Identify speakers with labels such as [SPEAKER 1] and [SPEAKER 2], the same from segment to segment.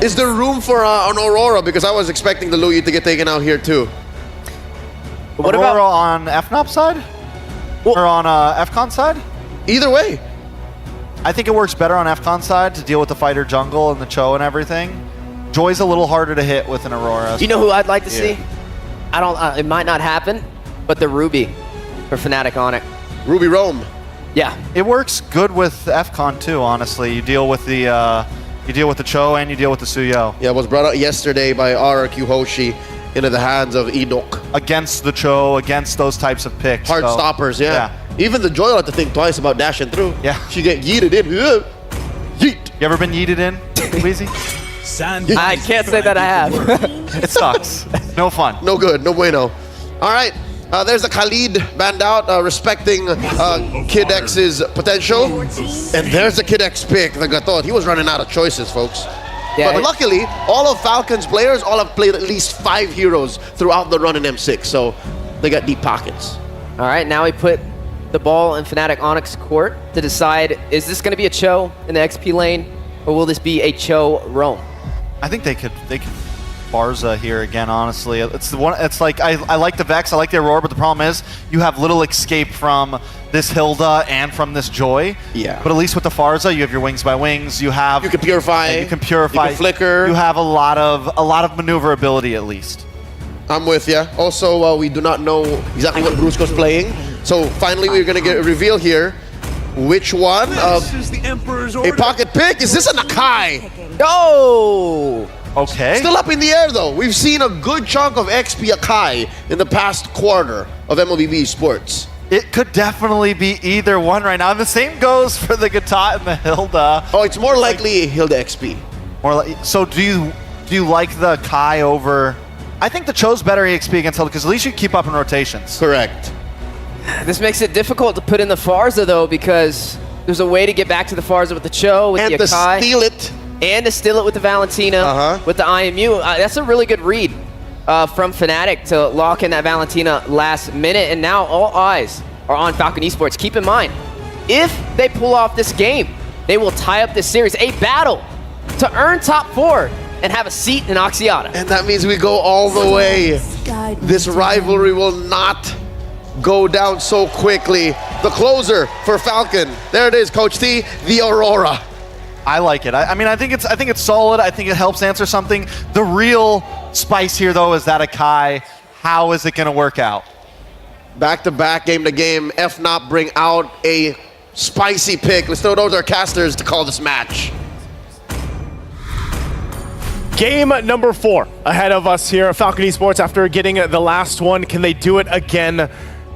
[SPEAKER 1] Is there room for an Aurora? Because I was expecting the Louis to get taken out here too.
[SPEAKER 2] What
[SPEAKER 3] Aurora
[SPEAKER 2] about
[SPEAKER 3] on FNOP side? Or on FCON side?
[SPEAKER 1] Either way.
[SPEAKER 3] I think it works better on FCON side to deal with the fighter jungle and the Cho and everything. Joy's a little harder to hit with an Aurora.
[SPEAKER 2] Do you know who I'd like to see? I don't. It might not happen, but the Ruby for Fnatic Onic.
[SPEAKER 1] Ruby Rome.
[SPEAKER 2] Yeah,
[SPEAKER 3] It works good with FCON too, honestly. You deal with the Cho and you deal with the Suyo.
[SPEAKER 1] Yeah, it was brought out yesterday by RRQ Hoshi into the hands of Enoch.
[SPEAKER 3] Against the Cho, against those types of picks.
[SPEAKER 1] Hard stoppers, yeah. Even the Joy will have to think twice about dashing through.
[SPEAKER 3] Yeah.
[SPEAKER 1] She get yeeted in. Yeet.
[SPEAKER 3] You ever been yeeted in, Weezy?
[SPEAKER 2] I can't say that I have.
[SPEAKER 3] It sucks. No fun.
[SPEAKER 1] No good, no bueno. All right, there's a Khalid banned out, respecting Kid X's potential. And there's the Kid X pick, the Gatot. He was running out of choices, folks.
[SPEAKER 2] Yeah,
[SPEAKER 1] but luckily, all of Falcon's players all have played at least 5 heroes throughout the run in M6, so they got deep pockets.
[SPEAKER 2] All right, now we put the ball in Fnatic Onic's court to decide, is this going to be a Cho in the XP lane, or will this be a Cho roam?
[SPEAKER 3] I think they could Barza here again, honestly. It's the one. It's like I like the Vex, I like the Aurora, but the problem is you have little escape from this Hilda and from this Joy.
[SPEAKER 1] Yeah.
[SPEAKER 3] But at least with the Farza, you have your wings by wings. You have
[SPEAKER 1] You can purify.
[SPEAKER 3] you can purify.
[SPEAKER 1] You can flicker.
[SPEAKER 3] You have a lot of maneuverability at least.
[SPEAKER 1] I'm with you. Also, we do not know exactly what Brusco's playing. So finally, we're going to get a reveal here. Which one?
[SPEAKER 4] This is the Emperor's order.
[SPEAKER 1] A pocket pick? Is this a Nakai?
[SPEAKER 2] No!
[SPEAKER 3] Okay.
[SPEAKER 1] Still up in the air, though. We've seen a good chunk of XP Akai in the past quarter of MLB Sports.
[SPEAKER 3] It could definitely be either one right now. And the same goes for the Gatot and the Hilda.
[SPEAKER 1] Oh, it's more likely Hilda XP.
[SPEAKER 3] Or like, so do you like the Kai over? I think the Cho's better EXP against Hilda because at least you keep up in rotations.
[SPEAKER 1] Correct.
[SPEAKER 2] This makes it difficult to put in the Farza, though, because there's a way to get back to the Farza with the Cho, with
[SPEAKER 1] And
[SPEAKER 2] the
[SPEAKER 1] to
[SPEAKER 2] Akai.
[SPEAKER 1] steal it.
[SPEAKER 2] And to steal it with the Valentina, with the IMU. That's a really good read from Fnatic to lock in that Valentina last minute. And now all eyes are on Falcon Esports. Keep in mind, if they pull off this game, they will tie up this series. A battle to earn top 4 and have a seat in Oxiana.
[SPEAKER 1] And that means we go all the way. This rivalry will not go down so quickly. The closer for Falcon. There it is, Coach T, the Aurora.
[SPEAKER 3] I like it. I mean, I think it's solid. I think it helps answer something. The real spice here, though, is that Akai. How is it going to work out?
[SPEAKER 1] Back-to-back, game-to-game, FNOP bring out a spicy pick. Let's throw those our casters to call this match.
[SPEAKER 4] Game number 4 ahead of us here at Falcon Esports after getting the last one. Can they do it again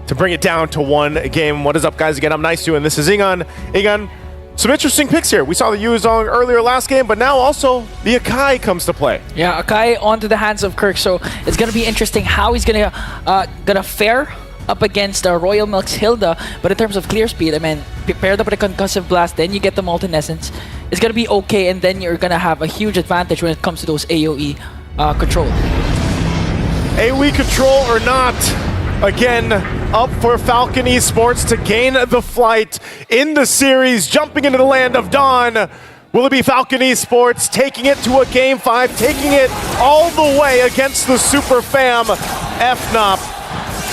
[SPEAKER 4] to bring it down to 1 game? What is up, guys? Again, I'm Nice2, and this is Ingon. Ingon, some interesting picks here. We saw the Yuzong earlier last game, but now also the Akai comes to play.
[SPEAKER 5] Yeah, Akai onto the hands of Kirk, so it's gonna be interesting how he's gonna fare up against Royal Milk's Hilda. But in terms of clear speed, I mean, paired up with a concussive blast, then you get the Molten Essence. It's gonna be okay, and then you're gonna have a huge advantage when it comes to those AoE control.
[SPEAKER 4] AoE control or not, again, up for Falcon Esports to gain the flight in the series, jumping into the land of Dawn. Will it be Falcon Esports taking it to a Game 5, taking it all the way against the Super Fam FNOP?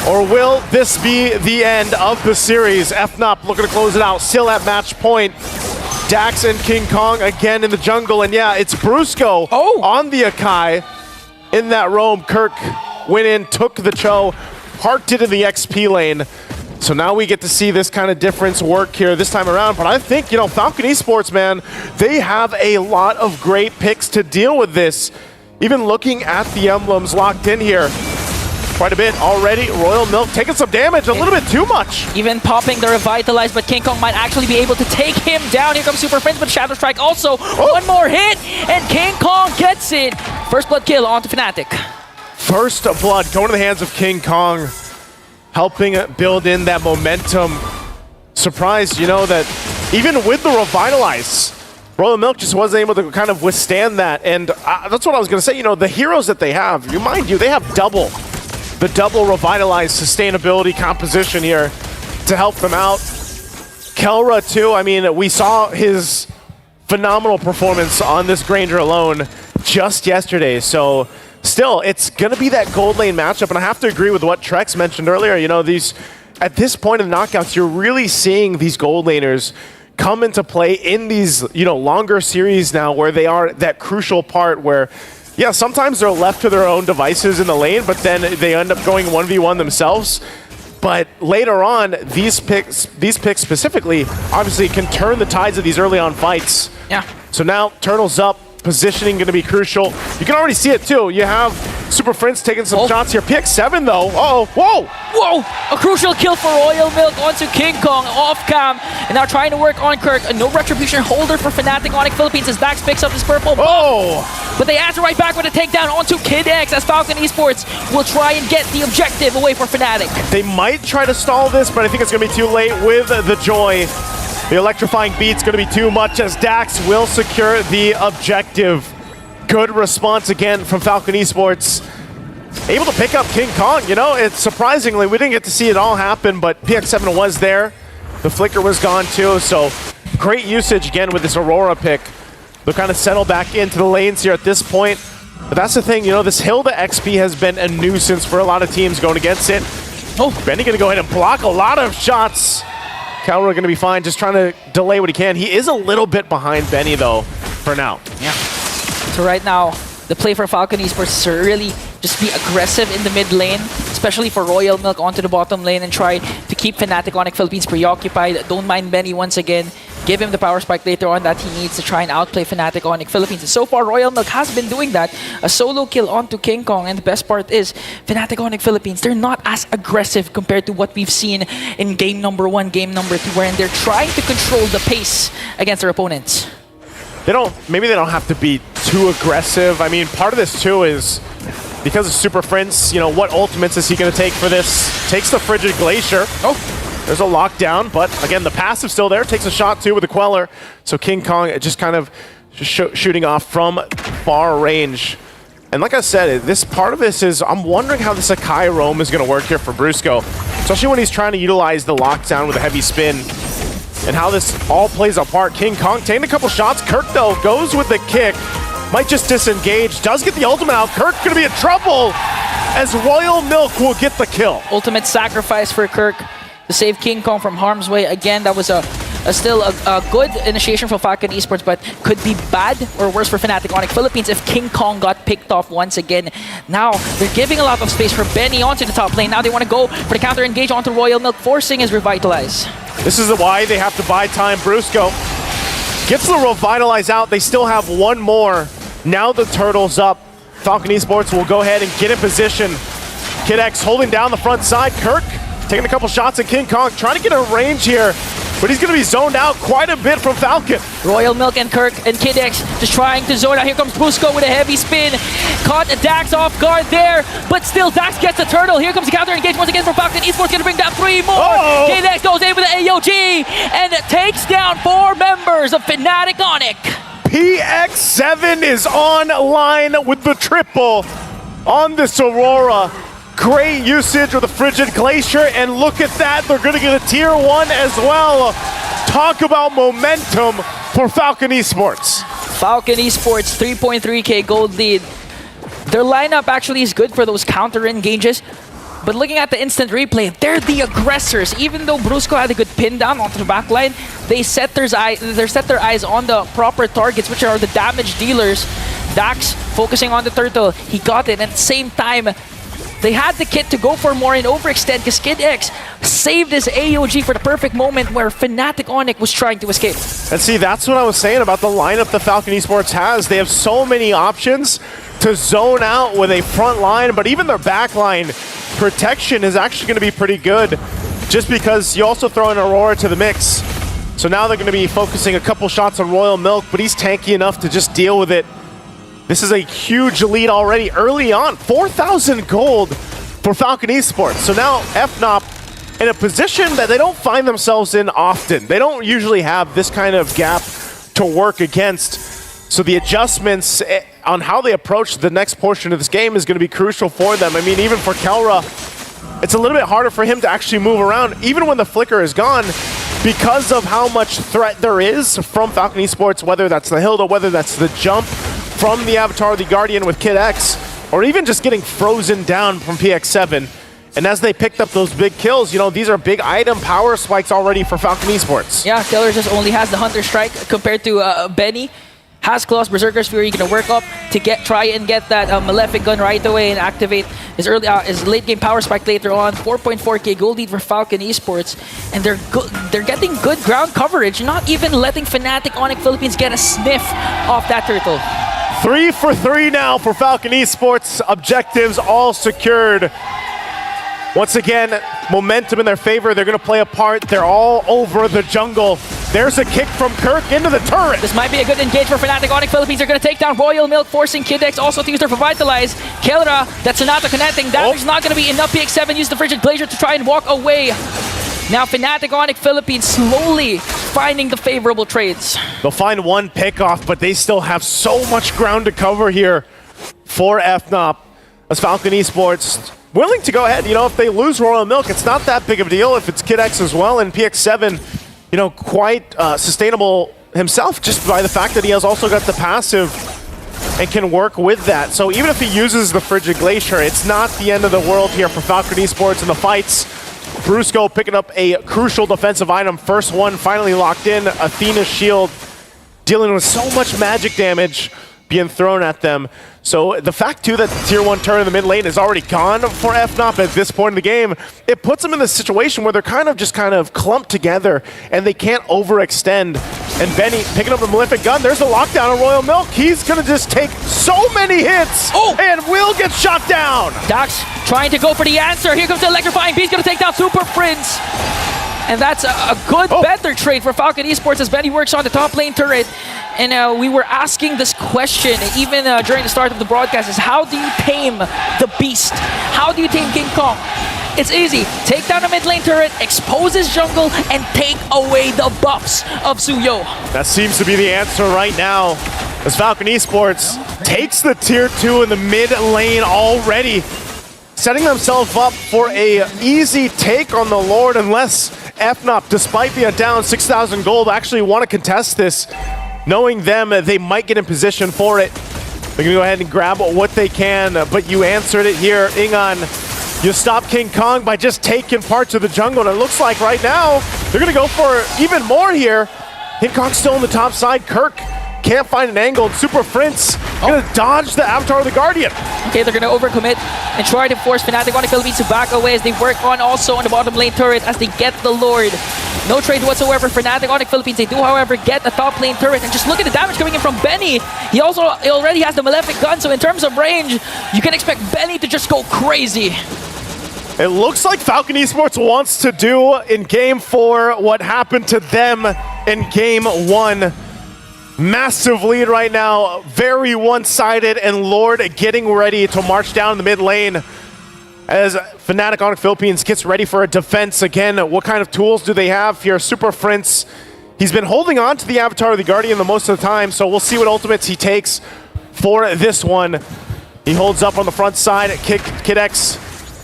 [SPEAKER 4] Or will this be the end of the series? FNOP looking to close it out, still at match point. Dax and King Kong again in the jungle, and yeah, it's Brusco on the Akai in that roam. Kirk went in, took the Cho, parked it in the XP lane. So now we get to see this kind of difference work here this time around. But I think, you know, Falcon Esports, man, they have a lot of great picks to deal with this. Even looking at the emblems locked in here, quite a bit already. Royal Milk taking some damage, a little bit too much.
[SPEAKER 5] Even popping the Revitalize, but King Kong might actually be able to take him down. Here comes Super Friends, but Shadow Strike also. One more hit, and King Kong gets it. First blood kill onto Fnatic.
[SPEAKER 4] First blood going to the hands of King Kong, helping build in that momentum. Surprised, you know, that even with the Revitalize, Royal Milk just wasn't able to kind of withstand that. And that's what I was going to say. You know, the heroes that they have, mind you, they have the double Revitalize sustainability composition here to help them out. Kelra, too, I mean, we saw his phenomenal performance on this Granger alone just yesterday. So still, it's going to be that gold lane matchup. And I have to agree with what Trex mentioned earlier. You know, at this point in the knockouts, you're really seeing these gold laners come into play in these, longer series now where they are that crucial part where, yeah, sometimes they're left to their own devices in the lane, but then they end up going 1v1 themselves. But later on, these picks specifically, obviously can turn the tides of these early on fights.
[SPEAKER 5] Yeah.
[SPEAKER 4] So now, Turtles up, positioning going to be crucial. You can already see it too. You have Super Prince taking some shots here. PX7 though. Uh-oh. Whoa!
[SPEAKER 5] Whoa! A crucial kill for Royal Milk onto King Kong off cam. And now trying to work on Kirk. A no retribution holder for Fnatic Onic Philippines as Dax picks up his purple bomb.
[SPEAKER 4] Oh!
[SPEAKER 5] But they answer right back with a takedown onto Kid X as Falcon Esports will try and get the objective away for Fnatic.
[SPEAKER 4] They might try to stall this, but I think it's going to be too late with the Joy. The electrifying beat's going to be too much as Dax will secure the objective. Good response again from Falcon Esports. Able to pick up King Kong. It's surprisingly, we didn't get to see it all happen, but PX7 was there. The flicker was gone too, so great usage again with this Aurora pick. They'll kind of settle back into the lanes here at this point. But that's the thing, this Hilda XP has been a nuisance for a lot of teams going against it. Oh, Benny going to go ahead and block a lot of shots. Calra going to be fine, just trying to delay what he can. He is a little bit behind Benny, though, for now.
[SPEAKER 5] Yeah. So right now, the play for Falcon Esports is to really just be aggressive in the mid lane, especially for Royal Milk onto the bottom lane and try to keep Fnatic Onic Philippines preoccupied. Don't mind Benny once again. Give him the power spike later on that he needs to try and outplay Fnatic Onic Philippines. And so far, Royal Milk has been doing that. A solo kill onto King Kong. And the best part is, Fnatic Onic Philippines, they're not as aggressive compared to what we've seen in game number 1, game number 2, wherein they're trying to control the pace against their opponents.
[SPEAKER 4] Maybe they don't have to be too aggressive. I mean, part of this too is because of Super Prince, what ultimates is he going to take for this? Takes the Frigid Glacier. Oh, there's a lockdown, but again, the passive still there. Takes a shot too with the Queller. So King Kong just kind of shooting off from far range. And like I said, this part of this is, I'm wondering how this Akai roam is going to work here for Brusco, especially when he's trying to utilize the lockdown with a heavy spin. And how this all plays apart. King Kong taking a couple shots. Kirk, though, goes with the kick. Might just disengage. Does get the ultimate out. Kirk going to be in trouble as Royal Milk will get the kill.
[SPEAKER 5] Ultimate sacrifice for Kirk to save King Kong from harm's way. Again, that was still a good initiation for Falcon Esports, but could be bad or worse for Fnatic Onic Philippines if King Kong got picked off once again. Now, they're giving a lot of space for Benny onto the top lane. Now they want to go for the counter engage onto Royal Milk, forcing his Revitalize.
[SPEAKER 4] This is why they have to buy time. Brusco gets the Revitalize out. They still have one more. Now the Turtle's up. Falcon Esports will go ahead and get in position. Kid X holding down the front side. Kirk taking a couple shots at King Kong, trying to get a range here, but he's going to be zoned out quite a bit from Falcon.
[SPEAKER 5] Royal Milk and Kirk and Kid X just trying to zone out. Here comes Brusco with a heavy spin. Caught Dax off guard there, but still Dax gets the turtle. Here comes the counter engage once again from Falcon Esports, going to bring down 3 more. Kid X goes in with the AOG and takes down 4 members of Fnatic Onic.
[SPEAKER 4] PX7 is online with the triple on this Aurora. Great usage of the Frigid Glacier, and look at that, they're going to get a tier 1 as well. Talk about momentum for Falcon Esports.
[SPEAKER 5] Falcon Esports, 3.3k gold lead. Their lineup actually is good for those counter engages, but looking at the instant replay, they're the aggressors. Even though Brusco had a good pin down onto the backline, they set their eyes on the proper targets, which are the damage dealers. Dax focusing on the turtle, he got it, and at the same time, they had the kit to go for more and overextend because Kid X saved his AOG for the perfect moment where Fnatic Onic was trying to escape.
[SPEAKER 4] And see, that's what I was saying about the lineup that Falcon Esports has. They have so many options to zone out with a front line, but even their back line protection is actually going to be pretty good just because you also throw in Aurora to the mix. So now they're going to be focusing a couple shots on Royal Milk, but he's tanky enough to just deal with it. This is a huge lead already early on. 4,000 gold for Falcon Esports. So now FNOP in a position that they don't find themselves in often. They don't usually have this kind of gap to work against. So the adjustments on how they approach the next portion of this game is going to be crucial for them. I mean, even for Kelra, it's a little bit harder for him to actually move around. Even when the flicker is gone, because of how much threat there is from Falcon Esports, whether that's the Hilda, whether that's the jump from the Avatar of the Guardian with Kid X, or even just getting frozen down from PX7. And as they picked up those big kills, you know, these are big item power spikes already for Falcon Esports.
[SPEAKER 5] Yeah, Killer just only has the Hunter Strike compared to Benny. Has Claws, Berserker's Fury, gonna work up to try and get that Malefic gun right away and activate his late game power spike later on. 4.4k gold lead for Falcon Esports, and they're getting good ground coverage, not even letting Fnatic Onic Philippines get a sniff off that turtle.
[SPEAKER 4] 3 for 3 now for Falcon Esports. Objectives all secured. Once again, momentum in their favor. They're going to play a part. They're all over the jungle. There's a kick from Kirk into the turret.
[SPEAKER 5] This might be a good engage for Fnatic Onic Philippines. They're going to take down Royal Milk, forcing Kid X also to use their Revitalize. Kelra, that's Sonata connecting. Damage not going to be enough. PX7 use the Frigid Glacier to try and walk away. Now Fnatic Onic Philippines slowly finding the favorable trades.
[SPEAKER 4] They'll find one pickoff, but they still have so much ground to cover here for FNOP. As Falcon Esports willing to go ahead. You know, if they lose Royal Milk, it's not that big of a deal if it's Kid X as well. And PX7, you know, quite sustainable himself just by the fact that he has also got the passive and can work with that. So even if he uses the Frigid Glacier, it's not the end of the world here for Falcon Esports in the fights. Brusco picking up a crucial defensive item. First one finally locked in. Athena's shield dealing with so much magic damage being thrown at them. So the fact too that the tier 1 turret in the mid lane is already gone for FNOP at this point in the game, it puts them in this situation where they're kind of clumped together and they can't overextend. And Benny picking up the Malefic gun. There's the lockdown on Royal Milk. He's gonna just take so many hits and will get shot down.
[SPEAKER 5] Dax trying to go for the answer. Here comes the electrifying beast, gonna take down Super Prince. And that's a good better trade for Falcon Esports as Benny works on the top lane turret. And we were asking this question, even during the start of the broadcast, is how do you tame the beast? How do you tame King Kong? It's easy. Take down a mid lane turret, expose his jungle, and take away the buffs of Suyo.
[SPEAKER 4] That seems to be the answer right now, as Falcon Esports takes the tier 2 in the mid lane already, setting themselves up for a easy take on the Lord, unless FNOP, despite being down 6,000 gold, actually want to contest this. Knowing them, they might get in position for it. They're going to go ahead and grab what they can, but you answered it here, Ingon. You stop King Kong by just taking parts of the jungle, and it looks like right now they're going to go for even more here. King Kong's still on the top side. Kirk can't find an angle, and Super Prince going to dodge the Avatar of the Guardian.
[SPEAKER 5] Okay, they're going to overcommit and try to force Fnatic Onic Philippines to back away as they work on the bottom lane turret as they get the Lord. No trade whatsoever for Fnatic Onic Philippines. They do, however, get the top lane turret, and just look at the damage coming in from Benny. He already has the Malefic gun, so in terms of range, you can expect Benny to just go crazy.
[SPEAKER 4] It looks like Falcon Esports wants to do in Game 4 what happened to them in Game 1. Massive lead right now, very one-sided, and Lord getting ready to march down the mid lane as Fnatic Onic Philippines gets ready for a defense. Again, what kind of tools do they have here? Super Prince, he's been holding on to the Avatar of the Guardian the most of the time, so we'll see what ultimates he takes for this one. He holds up on the front side, Kid X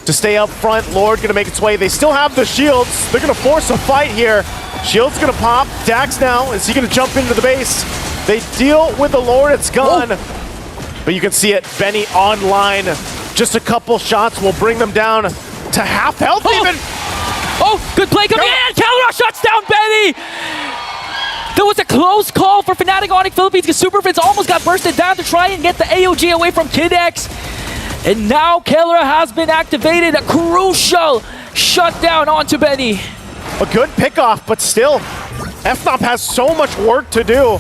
[SPEAKER 4] to stay up front. Lord gonna make its way. They still have the shields. They're gonna force a fight here. Shield's gonna pop. Dax now, is he gonna jump into the base? They deal with the Lord, it's gone. But you can see it, Benny online. Just a couple shots will bring them down to half health even.
[SPEAKER 5] Good play coming in. Kelra shuts down Benny. There was a close call for Fnatic Onic Philippines because Super Prince almost got bursted down to try and get the AOG away from Kid X. And now Kelra has been activated. A crucial shutdown onto Benny.
[SPEAKER 4] A good pickoff, but still, FNOP has so much work to do.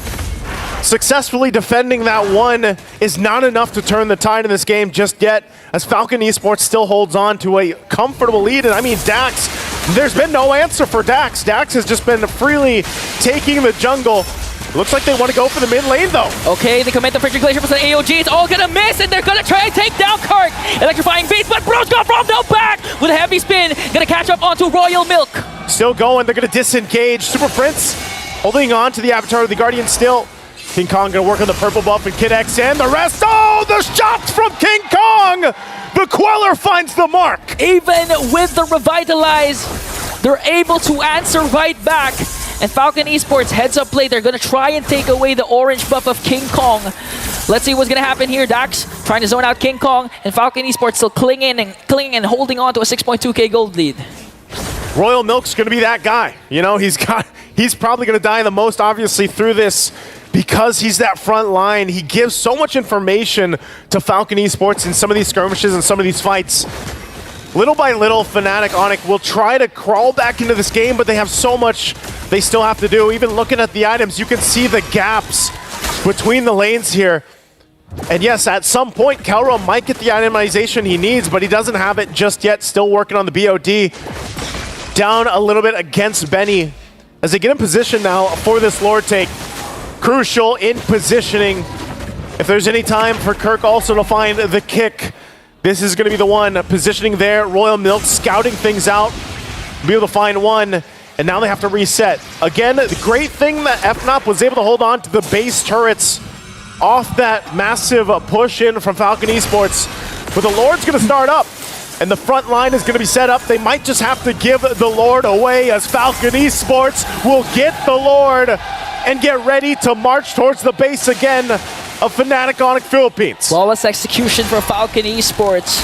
[SPEAKER 4] Successfully defending that one is not enough to turn the tide in this game just yet, as Falcon Esports still holds on to a comfortable lead. And I mean, Dax, there's been no answer for Dax. Dax has just been freely taking the jungle. Looks like they want to go for the mid lane though.
[SPEAKER 5] Okay, they commit the Frigid Glacier for the AOG. It's all gonna miss, and they're gonna try and take down Kirk. Electrifying beast, but Brusco from the back with a heavy spin. Gonna catch up onto Royal Milk.
[SPEAKER 4] Still going, they're gonna disengage. Super Prince holding on to the Avatar of the Guardian still. King Kong gonna work on the purple buff and Kid X and the rest. Oh, the shots from King Kong! The Queller finds the mark.
[SPEAKER 5] Even with the Revitalize, They're able to answer right back. And Falcon Esports heads up play. They're going to try and take away the orange buff of King Kong. Let's see what's going to happen here. Dax trying to zone out King Kong, and Falcon Esports still clinging and holding on to a 6.2k gold lead.
[SPEAKER 4] Royal Milk's going to be that guy. You know, he's probably going to die the most, obviously, through this because he's that front line. He gives so much information to Falcon Esports in some of these skirmishes and some of these fights. Little by little, Fnatic Onic will try to crawl back into this game, but they have so much they still have to do. Even looking at the items, you can see the gaps between the lanes here. And yes, at some point, Kelra might get the itemization he needs, but he doesn't have it just yet. Still working on the BOD. Down a little bit against Benny as they get in position now for this Lord take. Crucial in positioning. If there's any time for Kirk also to find the kick, this is going to be the one. Positioning there, Royal Milk scouting things out, be able to find one, and now they have to reset. Again, the great thing that FNOP was able to hold on to the base turrets off that massive push in from Falcon Esports. But the Lord's going to start up, and the front line is going to be set up. They might just have to give the Lord away as Falcon Esports will get the Lord and get ready to march towards the base again of Fnatic Onic Philippines.
[SPEAKER 5] Flawless execution for Falcon Esports.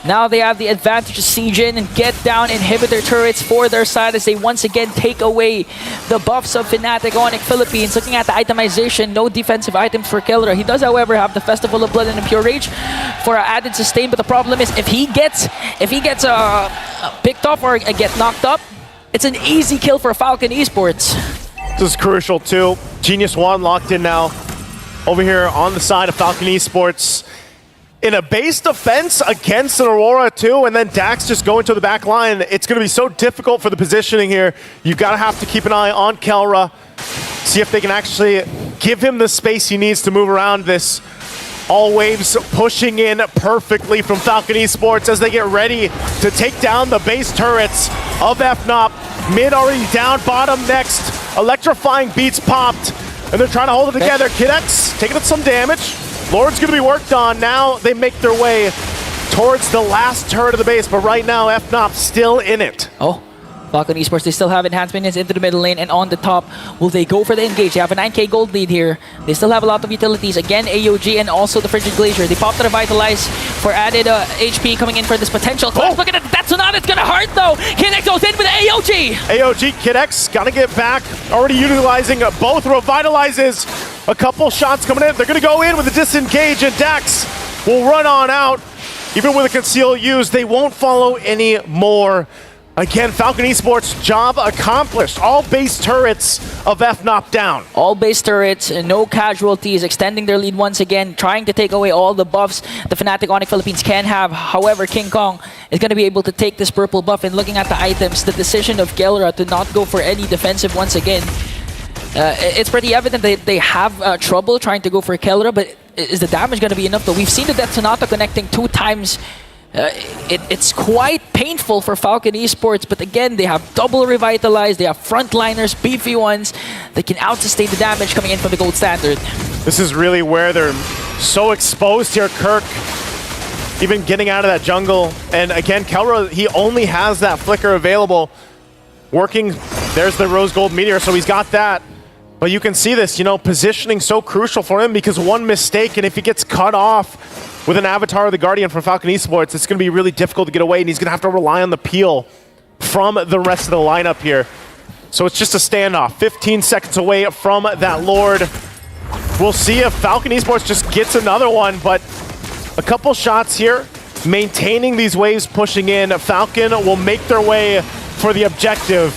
[SPEAKER 5] Now they have the advantage to siege in and get down inhibitor turrets for their side as they once again take away the buffs of Fnatic Onic Philippines. Looking at the itemization, no defensive items for Kelra. He does, however, have the Festival of Blood and the Pure Rage for added sustain, but the problem is if he gets picked off or get knocked up, it's an easy kill for Falcon Esports.
[SPEAKER 4] This is crucial too. Genius One locked in now over here on the side of Falcon Esports. In a base defense against an Aurora too, and then Dax just going to the back line. It's going to be so difficult for the positioning here. You've got to have to keep an eye on Kelra. See if they can actually give him the space he needs to move around this. All waves pushing in perfectly from Falcon Esports as they get ready to take down the base turrets of FNOP. Mid already down, bottom next. Electrifying beats popped, and they're trying to hold it together. Kid X taking some damage. Lord's going to be worked on. Now they make their way towards the last turret of the base, but right now FNOP still in it.
[SPEAKER 5] Oh, Falcon Esports, they still have enhanced minions into the middle lane and on the top. Will they go for the engage? They have a 9k gold lead here. They still have a lot of utilities. Again, AOG and also the Frigid Glacier. They popped the Revitalize for added HP coming in for this potential clash.
[SPEAKER 4] Oh.
[SPEAKER 5] Look at it, that's not, it's gonna hurt though. Kid X goes in with the AOG.
[SPEAKER 4] AOG, Kid X, gotta get back. Already utilizing both Revitalizes. A couple shots coming in. They're gonna go in with a disengage, and Dax will run on out. Even with a conceal used, they won't follow any more. Again, Falcon Esports, job accomplished. All base turrets of FNOP down.
[SPEAKER 5] All base turrets, no casualties, extending their lead once again, trying to take away all the buffs the Fnatic Onic Philippines can have. However, King Kong is going to be able to take this purple buff, and looking at the items, the decision of Kelra to not go for any defensive once again, it's pretty evident that they have trouble trying to go for Kelra, but is the damage going to be enough though? We've seen the Death Sonata connecting 2 times. It's quite painful for Falcon Esports, but again, they have double Revitalized, they have frontliners, beefy ones that can out-sustain the damage coming in from the gold standard.
[SPEAKER 4] This is really where they're so exposed here. Kirk even getting out of that jungle. And again, Kelra, he only has that flicker available. Working, there's the Rose Gold Meteor, so he's got that. But you can see this, you know, positioning so crucial for him because one mistake, and if he gets cut off with an Avatar of the Guardian from Falcon Esports, it's going to be really difficult to get away, and he's going to have to rely on the peel from the rest of the lineup here. So it's just a standoff. 15 seconds away from that Lord. We'll see if Falcon Esports just gets another one, but a couple shots here, maintaining these waves pushing in. Falcon will make their way for the objective.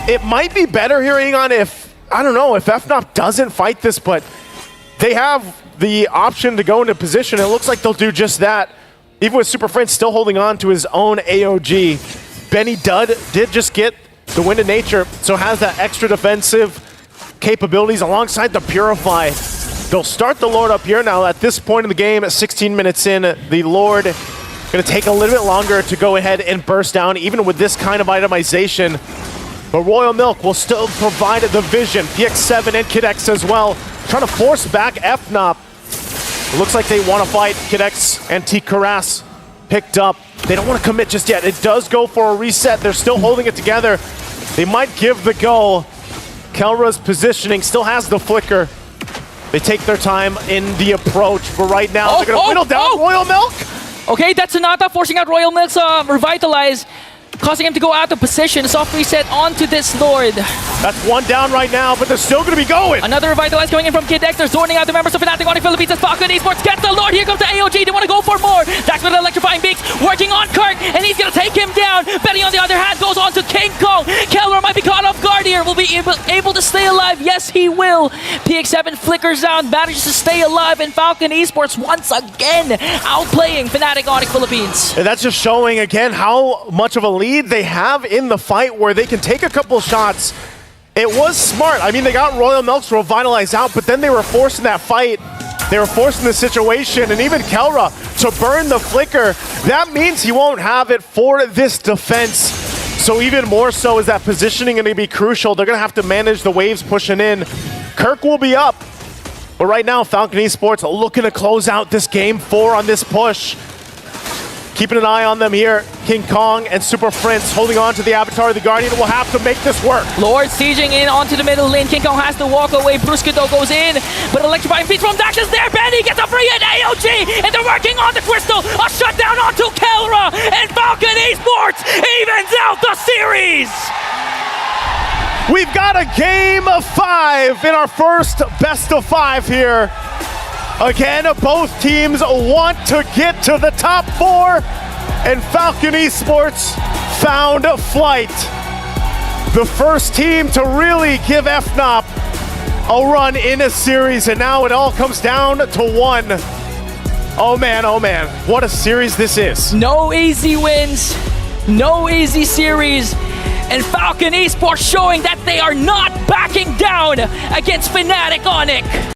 [SPEAKER 4] It might be better here, Egon, if, I don't know, if FNOP doesn't fight this, but they have the option to go into position. It looks like they'll do just that. Even with Super Friend still holding on to his own AOG. Benny did just get the Wind of Nature, so has that extra defensive capabilities alongside the Purify. They'll start the Lord up here now. At this point in the game, at 16 minutes in, the Lord going to take a little bit longer to go ahead and burst down, even with this kind of itemization. But Royal Milk will still provide the vision. PX7 and Kid X as well, trying to force back FNOP. It looks like they want to fight. Kid X and T. Karas picked up They don't want to commit just yet. It does go for a reset. They're still holding it together. They might give the go. Kelra's positioning still has the flicker. They take their time in the approach, but right now they're going to whittle down Royal Milk.
[SPEAKER 5] Okay, that's Sonata forcing out Royal Milk's Revitalize, causing him to go out of position. Soft reset onto this Lord.
[SPEAKER 4] That's one down right now, but they're still going to be going.
[SPEAKER 5] Another Revitalize coming in from Kid X. They're zoning out the members of Fnatic Onic Philippines as Falcon Esports gets the Lord. Here comes the AOG. They want to go for more. That's with electrifying beaks working on Kirk, and he's going to take him down. Betty, on the other hand, goes on to King Kong. Kelra might be caught off guard here. Will be able to stay alive. Yes, he will. PX7 flickers down, manages to stay alive, and Falcon Esports once again outplaying Fnatic Onic Philippines.
[SPEAKER 4] And that's just showing again how much of a lead they have in the fight, where they can take a couple shots. It was smart. I mean, they got Royal Milk's Revitalize out, but then they were forced in that fight. They were forced in the situation, and even Kelra to burn the flicker. That means he won't have it for this defense. So even more so is that positioning going to be crucial. They're going to have to manage the waves pushing in. Kirk will be up. But right now, Falcon Esports looking to close out this game 4 on this push. Keeping an eye on them here. King Kong and Super Prince holding on to the Avatar of the Guardian will have to make this work.
[SPEAKER 5] Lord sieging in onto the middle lane. King Kong has to walk away. Brusquito goes in, but electrifying beats from Dax is there. Benny gets a free hit. AOG, and they're working on the Crystal. A shutdown onto Kelra, and Falcon Esports evens out the series.
[SPEAKER 4] We've got a game of 5 in our first best of 5 here. Again, both teams want to get to the top 4, and Falcon Esports found flight. The first team to really give FNOP a run in a series, and now it all comes down to 1. Oh man, what a series this is.
[SPEAKER 5] No easy wins, no easy series, and Falcon Esports showing that they are not backing down against Fnatic Onic.